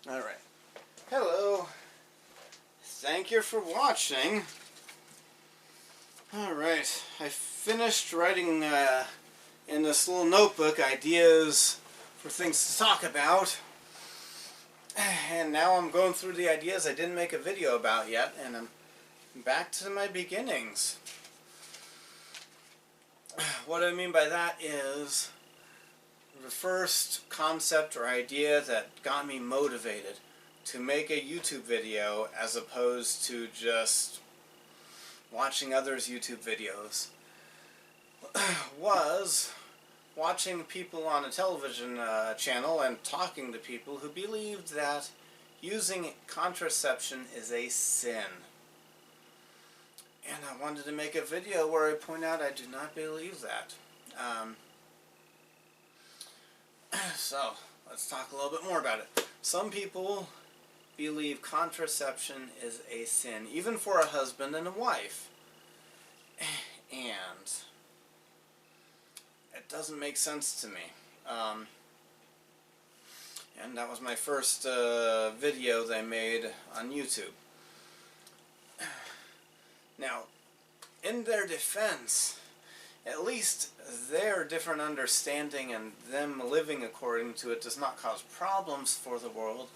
Alright. Hello. Thank you for watching. Alright. I finished writing in this little notebook ideas for things to talk about. And now I'm going through the ideas I didn't make a video about yet, and I'm back to my beginnings. What I mean by that is the first concept or idea that got me motivated to make a YouTube video as opposed to just watching others' YouTube videos was watching people on a television channel and talking to people who believed that using contraception is a sin. And I wanted to make a video where I point out I do not believe that. So, let's talk a little bit more about it. Some people believe contraception is a sin, even for a husband and a wife. And it doesn't make sense to me. And that was my first video that I made on YouTube. Now, in their defense, at least their different understanding and them living according to it does not cause problems for the world,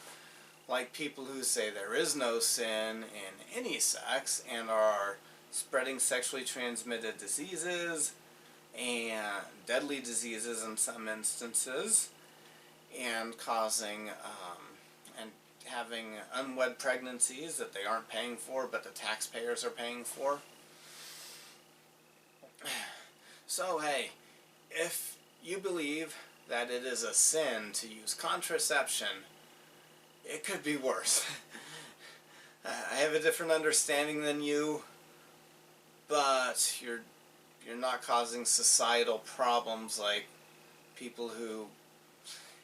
like people who say there is no sin in any sex and are spreading sexually transmitted diseases and deadly diseases in some instances, and causing and having unwed pregnancies that they aren't paying for but the taxpayers are paying for. So hey, if you believe that it is a sin to use contraception, it could be worse. I have a different understanding than you, but you're not causing societal problems like people who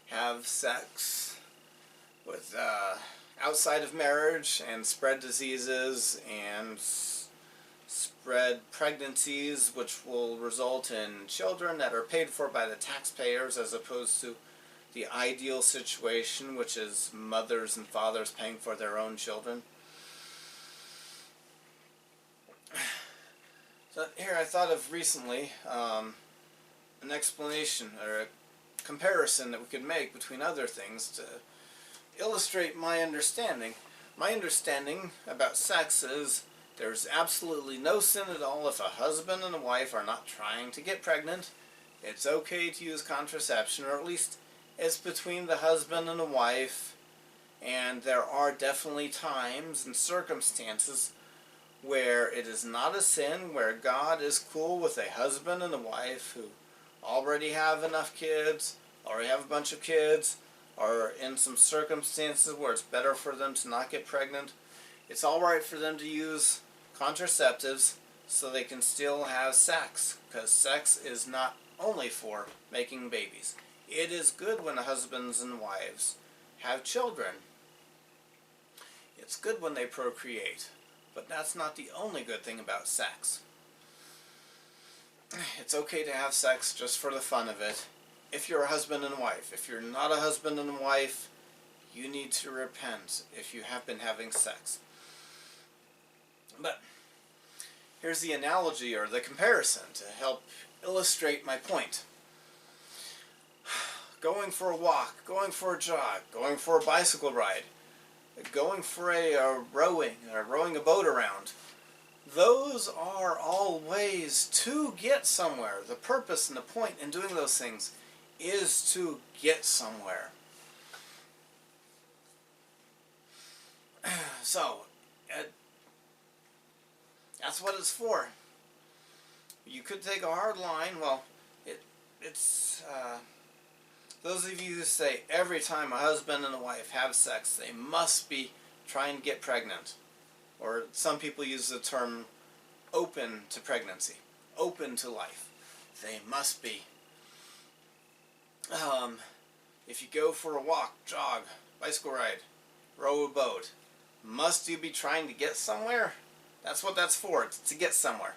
have sex with outside of marriage and spread diseases and spread pregnancies which will result in children that are paid for by the taxpayers, as opposed to the ideal situation, which is mothers and fathers paying for their own children. So here I thought of recently an explanation or a comparison that we could make between other things to illustrate my understanding. My understanding about sex is there's absolutely no sin at all if a husband and a wife are not trying to get pregnant. It's okay to use contraception, or at least it's between the husband and the wife, and there are definitely times and circumstances where it is not a sin, where God is cool with a husband and a wife who already have enough kids, already have a bunch of kids, or in some circumstances where it's better for them to not get pregnant. It's alright for them to use contraceptives so they can still have sex, because sex is not only for making babies. It is good when husbands and wives have children. It's good when they procreate, but that's not the only good thing about sex. It's okay to have sex just for the fun of it if you're a husband and wife. If you're not a husband and wife, you need to repent if you have been having sex. But here's the analogy or the comparison to help illustrate my point. Going for a walk, going for a jog, going for a bicycle ride, going for rowing a boat around. Those are all ways to get somewhere. The purpose and the point in doing those things is to get somewhere. So, that's what it's for. You could take a hard line. Well, it's those of you who say every time a husband and a wife have sex, they must be trying to get pregnant. Or some people use the term open to pregnancy, open to life. They must be. If you go for a walk, jog, bicycle ride, row a boat, must you be trying to get somewhere? That's what that's for, it's to get somewhere.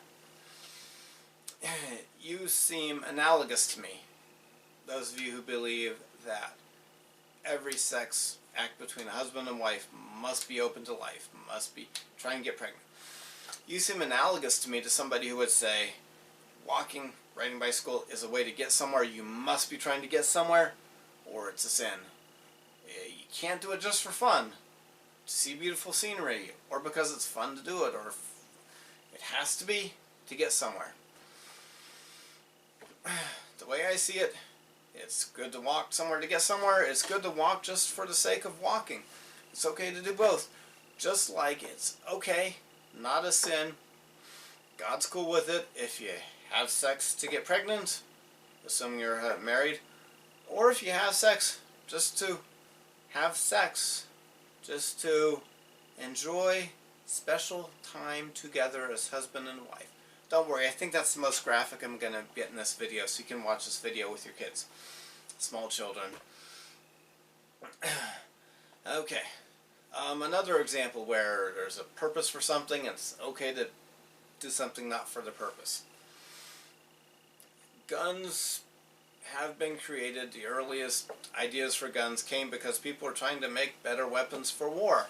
You seem analogous to me, those of you who believe that every sex act between a husband and wife must be open to life, must be trying to get pregnant. You seem analogous to me to somebody who would say walking, riding bicycle is a way to get somewhere, you must be trying to get somewhere, or it's a sin. You can't do it just for fun, to see beautiful scenery, or because it's fun to do it, or it has to be to get somewhere. The way I see it, it's good to walk somewhere to get somewhere. It's good to walk just for the sake of walking. It's okay to do both. Just like it's okay, not a sin, God's cool with it if you have sex to get pregnant, assuming you're married, or if you have sex just to have sex, just to enjoy special time together as husband and wife. Don't worry, I think that's the most graphic I'm going to get in this video, so you can watch this video with your kids, small children. Okay, another example where there's a purpose for something and it's okay to do something not for the purpose. Guns have been created. The earliest ideas for guns came because people were trying to make better weapons for war.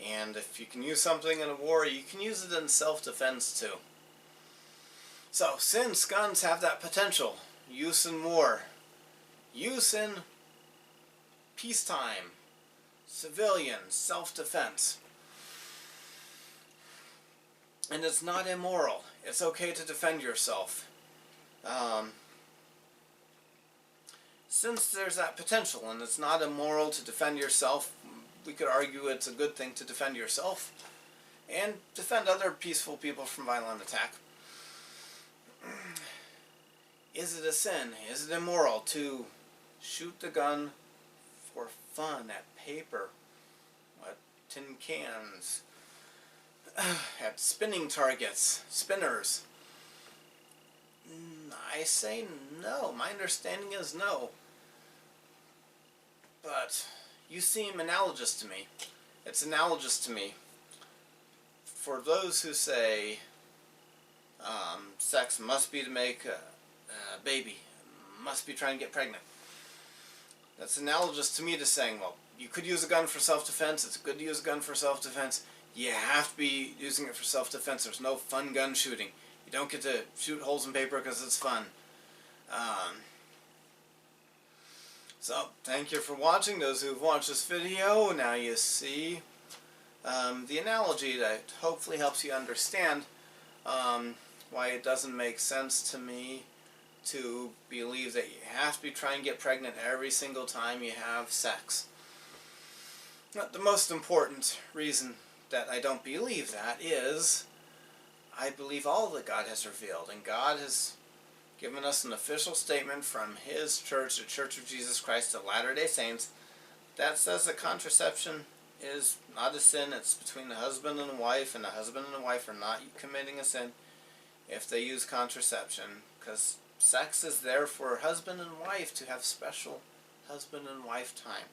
And if you can use something in a war, you can use it in self-defense too. So, since guns have that potential, use in war, use in peacetime, civilian, self-defense, and it's not immoral. It's okay to defend yourself. Since there's that potential and it's not immoral to defend yourself, we could argue it's a good thing to defend yourself and defend other peaceful people from violent attack. Is it a sin? Is it immoral to shoot the gun for fun at paper, at tin cans, at spinning targets, spinners? I say no. My understanding is no. But you seem analogous to me. It's analogous to me. For those who say sex must be to make a baby, must be trying to get pregnant, that's analogous to me to saying, well, you could use a gun for self-defense. It's good to use a gun for self-defense. You have to be using it for self-defense. There's no fun gun shooting. You don't get to shoot holes in paper because it's fun. So, thank you for watching. Those who've watched this video, now you see the analogy that hopefully helps you understand why it doesn't make sense to me to believe that you have to be trying to get pregnant every single time you have sex. But the most important reason that I don't believe that is I believe all that God has revealed, and God has given us an official statement from His church, the Church of Jesus Christ of Latter-day Saints, that says that contraception is not a sin. It's between the husband and the wife, and the husband and the wife are not committing a sin if they use contraception, because sex is there for husband and wife to have special husband and wife time.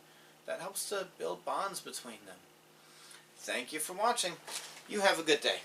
That helps to build bonds between them. Thank you for watching. You have a good day.